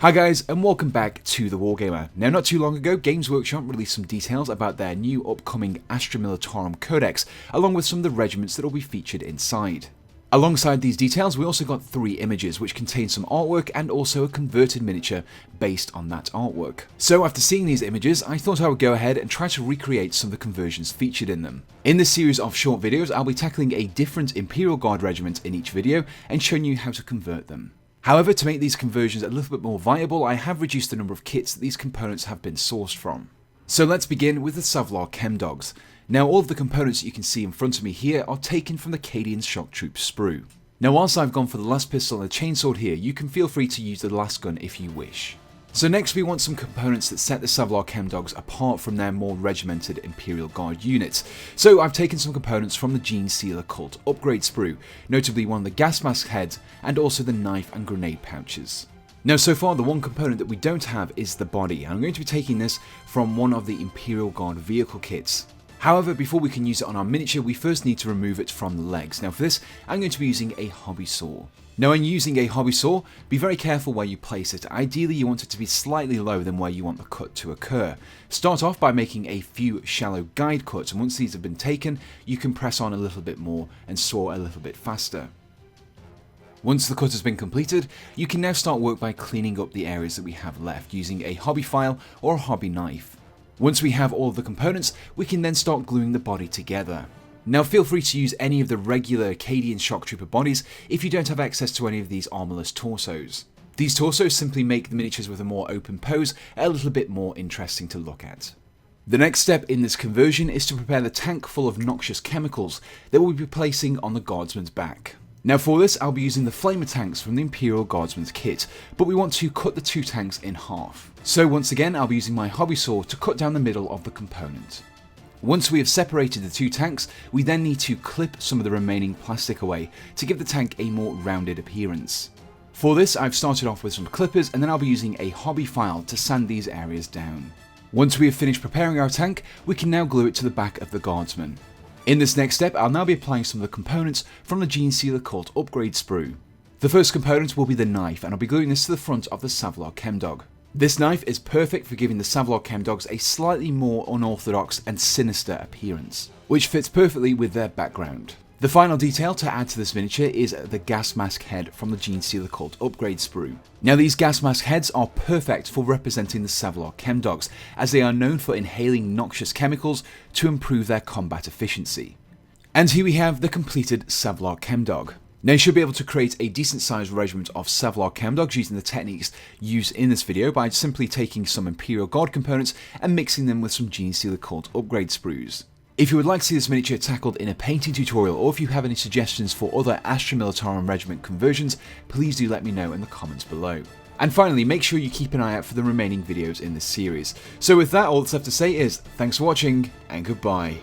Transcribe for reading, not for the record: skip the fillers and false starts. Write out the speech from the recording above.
Hi guys, and welcome back to The Wargamer. Now, not too long ago, Games Workshop released some details about their new upcoming Astra Militarum Codex, along with some of the regiments that will be featured inside. Alongside these details, we also got 3 images, which contain some artwork and also a converted miniature based on that artwork. So after seeing these images, I thought I would go ahead and try to recreate some of the conversions featured in them. In this series of short videos, I'll be tackling a different Imperial Guard regiment in each video and showing you how to convert them. However, to make these conversions a little bit more viable, I have reduced the number of kits that these components have been sourced from. So let's begin with the Savlar Chem Dogs. Now, all of the components that you can see in front of me here are taken from the Cadian Shock Troop sprue. Now, whilst I've gone for the last pistol and the chainsword here, you can feel free to use the last gun if you wish. So next we want some components that set the Savlar Chem Dogs apart from their more regimented Imperial Guard units. So I've taken some components from the Gene Sealer Cult upgrade sprue, notably one of the gas mask heads and also the knife and grenade pouches. Now, so far the one component that we don't have is the body, and I'm going to be taking this from one of the Imperial Guard vehicle kits. However, before we can use it on our miniature, we first need to remove it from the legs. Now for this, I'm going to be using a hobby saw. Now, when using a hobby saw, be very careful where you place it. Ideally, you want it to be slightly lower than where you want the cut to occur. Start off by making a few shallow guide cuts, and once these have been taken, you can press on a little bit more and saw a little bit faster. Once the cut has been completed, you can now start work by cleaning up the areas that we have left using a hobby file or a hobby knife. Once we have all of the components, we can then start gluing the body together. Now, feel free to use any of the regular Cadian Shock Trooper bodies if you don't have access to any of these armorless torsos. These torsos simply make the miniatures with a more open pose a little bit more interesting to look at. The next step in this conversion is to prepare the tank full of noxious chemicals that we'll be placing on the guardsman's back. Now for this, I'll be using the flamer tanks from the Imperial Guardsman's kit, but we want to cut the 2 tanks in half. So once again, I'll be using my hobby saw to cut down the middle of the component. Once we have separated the 2 tanks, we then need to clip some of the remaining plastic away to give the tank a more rounded appearance. For this, I've started off with some clippers, and then I'll be using a hobby file to sand these areas down. Once we have finished preparing our tank, we can now glue it to the back of the guardsman. In this next step, I'll now be applying some of the components from the Gene Sealer Cult upgrade sprue. The first component will be the knife, and I'll be gluing this to the front of the Savlar Chem Dog. This knife is perfect for giving the Savlar Chem Dogs a slightly more unorthodox and sinister appearance, which fits perfectly with their background. The final detail to add to this miniature is the gas mask head from the Gene Sealer Cult upgrade sprue. Now, these gas mask heads are perfect for representing the Savlar Chem Dogs, as they are known for inhaling noxious chemicals to improve their combat efficiency. And here we have the completed Savlar Chem Dog. Now, you should be able to create a decent sized regiment of Savlar Chem Dogs using the techniques used in this video by simply taking some Imperial Guard components and mixing them with some Gene Sealer Cult upgrade sprues. If you would like to see this miniature tackled in a painting tutorial, or if you have any suggestions for other Astra Militarum regiment conversions, please do let me know in the comments below. And finally, make sure you keep an eye out for the remaining videos in this series. So with that, all that's left to say is thanks for watching and goodbye.